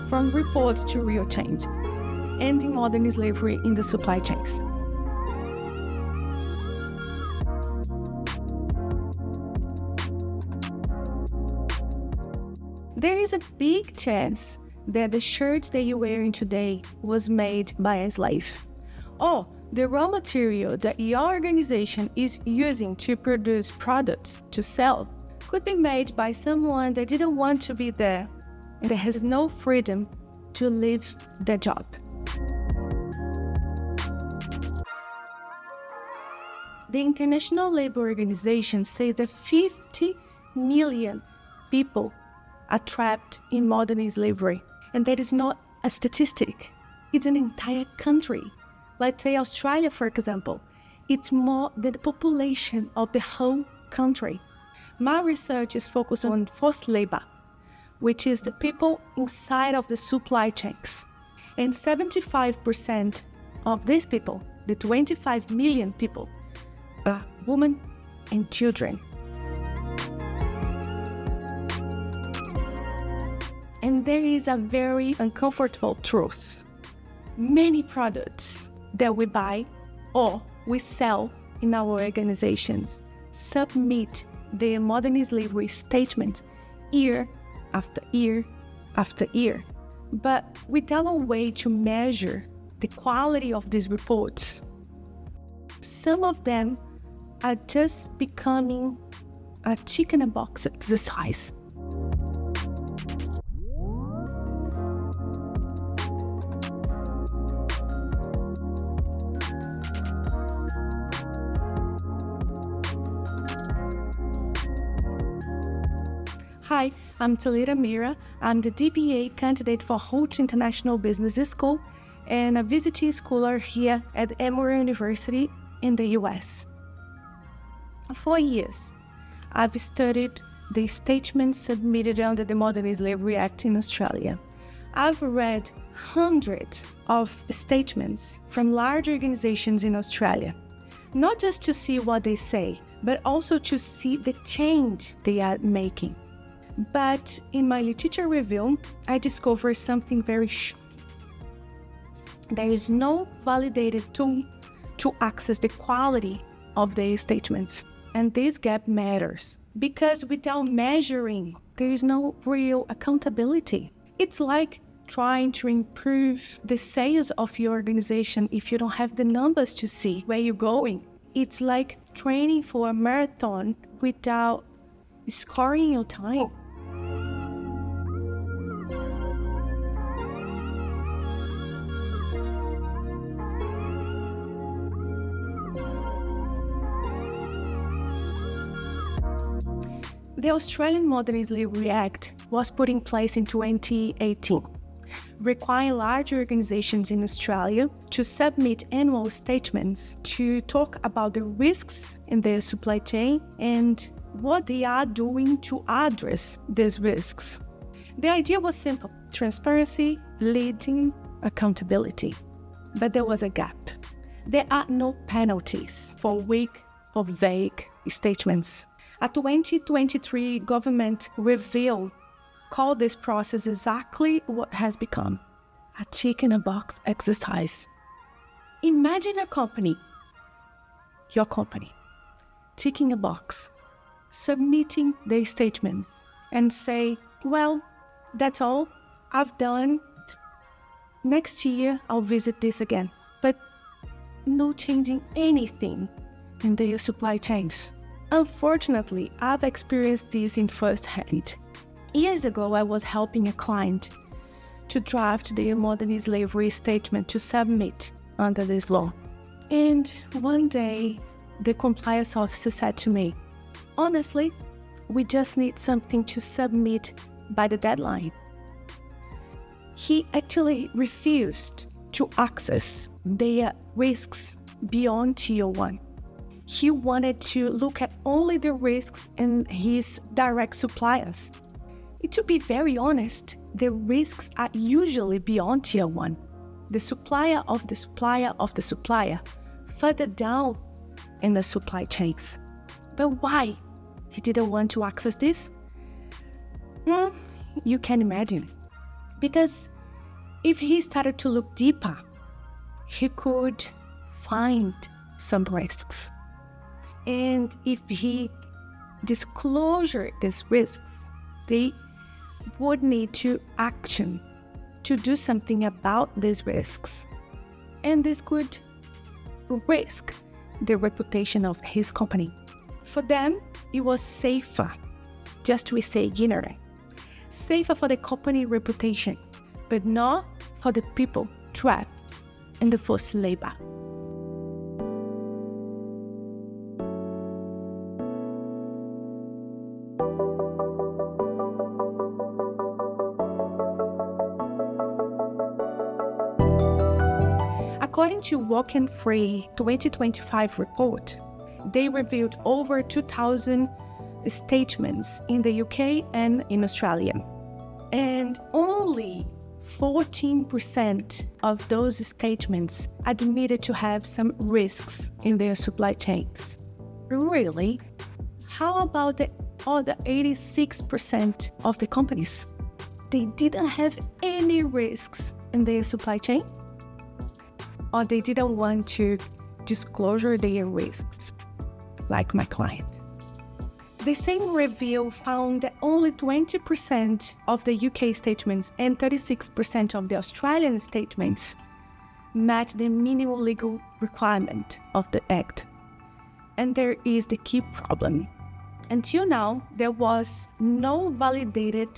from reports to real change, ending modern slavery in the supply chains. There is a big chance that the shirt that you're wearing today was made by a slave. Or the raw material that your organization is using to produce products to sell could be made by someone that didn't want to be there and that has no freedom to leave their job. The International Labour Organization says that 50 million people are trapped in modern slavery. And that is not a statistic. It's an entire country. Let's say Australia, for example. It's more than the population of the whole country. My research is focused on forced labor, which is the people inside of the supply chains. And 75% of these people, the 25 million people, are women and children. And there is a very uncomfortable truth. Many products that we buy or we sell in our organizations submit their modern slavery statement year after year after year. But without a way to measure the quality of these reports, some of them are just becoming a chicken and box exercise. Hi, I'm Talita Mira. I'm the DBA candidate for Hult International Business School and a visiting scholar here at Emory University in the US. For years, I've studied the statements submitted under the Modern Slavery Act in Australia. I've read hundreds of statements from large organizations in Australia, not just to see what they say, but also to see the change they are making. But in my literature review, I discovered something very shocking. There is no validated tool to access the quality of the statements. And this gap matters because without measuring, there is no real accountability. It's like trying to improve the sales of your organization if you don't have the numbers to see where you're going. It's like training for a marathon without scoring your time. The Australian Modern Slavery Act was put in place in 2018, requiring large organizations in Australia to submit annual statements to talk about the risks in their supply chain and what they are doing to address these risks. The idea was simple: transparency, leading, accountability. But there was a gap. There are no penalties for weak or vague statements. A 2023 government review called this process exactly what has become: a chicken and box exercise. Imagine a company, your company, ticking a box, submitting their statements and say, well, that's all I've done. Next year, I'll visit this again. But no changing anything in their supply chains. Unfortunately, I've experienced this in firsthand. Years ago, I was helping a client to draft their modern slavery statement to submit under this law. And one day, the compliance officer said to me, honestly, we just need something to submit by the deadline. He actually refused to access their risks beyond Tier 1. He wanted to look at only the risks in his direct suppliers. And to be very honest, the risks are usually beyond Tier 1. The supplier of the supplier of the supplier, further down in the supply chains. But why he didn't want to access this? You can imagine. Because If he started to look deeper, he could find some risks. And if he disclosure these risks, they would need to action to do something about these risks. And this could risk the reputation of his company. For them, it was safer just to stay ignorant. Safer for the company reputation, but not for the people trapped in the forced labor. According to Walk and Free 2025 report, they reviewed over 2,000 statements in the UK and in Australia. And only 14% of those statements admitted to have some risks in their supply chains. Really? How about the other 86% of the companies? They didn't have any risks in their supply chain? Or they didn't want to disclose their risks, like my client. The same review found that only 20% of the UK statements and 36% of the Australian statements met the minimum legal requirement of the Act. And there is the key problem. Until now, there was no validated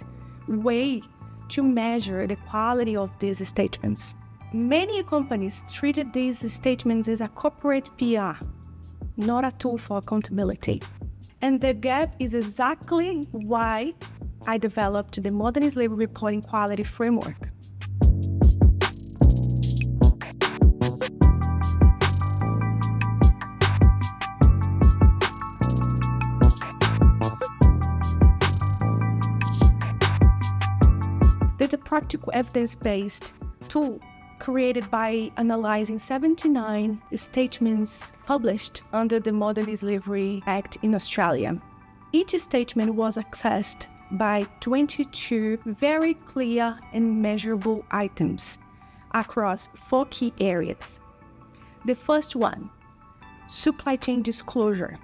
way to measure the quality of these statements. Many companies treated these statements as a corporate PR, not a tool for accountability. And the gap is exactly why I developed the Modern Slavery Reporting Quality Framework. It's a practical evidence-based tool created by analyzing 79 statements published under the Modern Slavery Act in Australia. Each statement was accessed by 22 very clear and measurable items across 4 key areas. The first one, supply chain disclosure.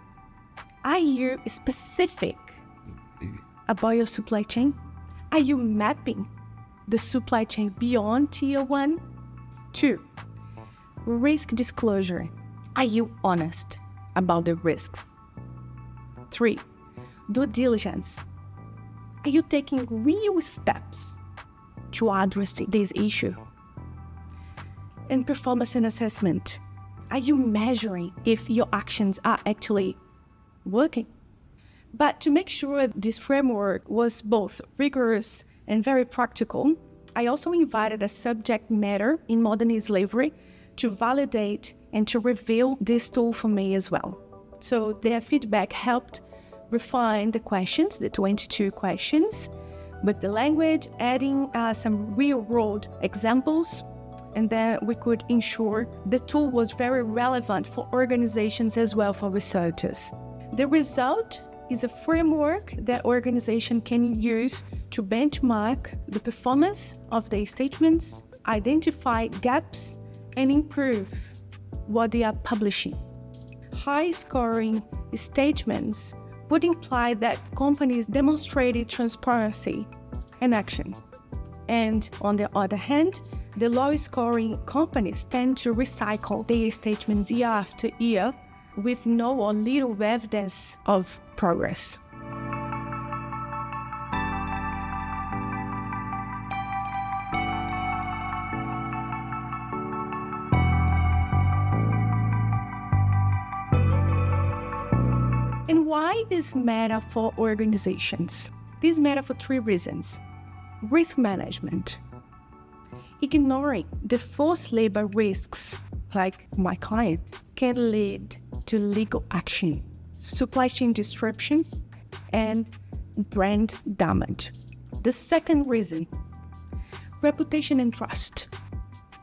Are you specific about your supply chain? Are you mapping the supply chain beyond Tier 1? 2. Risk disclosure. Are you honest about the risks? 3. Due diligence. Are you taking real steps to address this issue? And performance and assessment. Are you measuring if your actions are actually working? But to make sure this framework was both rigorous and very practical, I also invited a subject matter in modern slavery to validate and to review this tool for me as well. So their feedback helped refine the questions, the 22 questions, with the language, adding some real-world examples, and then we could ensure the tool was very relevant for organizations as well for researchers. The result is a framework that organization can use to benchmark the performance of their statements, identify gaps, and improve what they are publishing. High-scoring statements would imply that companies demonstrated transparency and action. And on the other hand, the low-scoring companies tend to recycle their statements year after year with no or little evidence of progress. And why this matter for organizations? This matter for 3 reasons. Risk management. Ignoring the forced labor risks, like my client, can lead to legal action, supply chain disruption, and brand damage. The second reason, reputation and trust.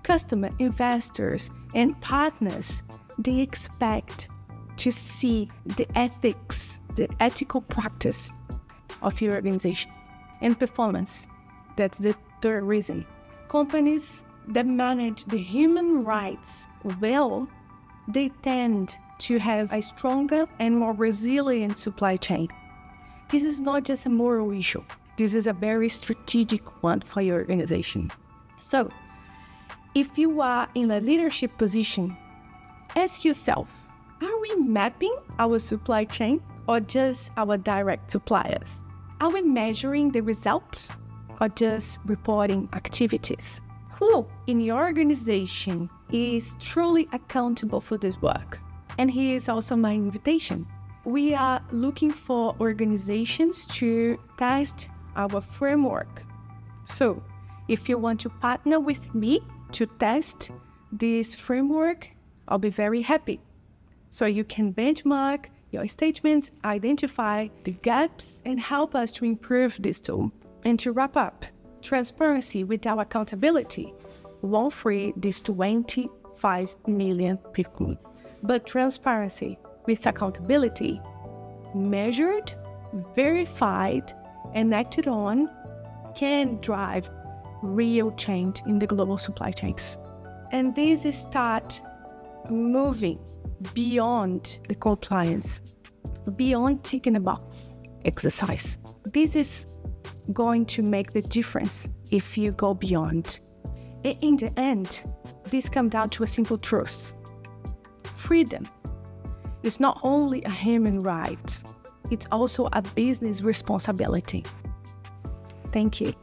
Customer, investors, and partners, they expect to see the ethics, the ethical practice of your organization. And performance, that's the third reason. Companies that manage the human rights well, they tend to have a stronger and more resilient supply chain. This is not just a moral issue. This is a very strategic one for your organization. So, if you are in a leadership position, ask yourself, are we mapping our supply chain or just our direct suppliers? Are we measuring the results or just reporting activities? Who in your organization is truly accountable for this work? And here is also my invitation. We are looking for organizations to test our framework. So, if you want to partner with me to test this framework, I'll be very happy. So you can benchmark your statements, identify the gaps, and help us to improve this tool. And to wrap up, transparency without accountability won't free these 25 million people. But transparency with accountability, measured, verified, and acted on, can drive real change in the global supply chains. And this start moving beyond the compliance, beyond ticking a box exercise. This is going to make the difference if you go beyond. In the end, this comes down to a simple truth. Freedom is not only a human right, it's also a business responsibility. Thank you.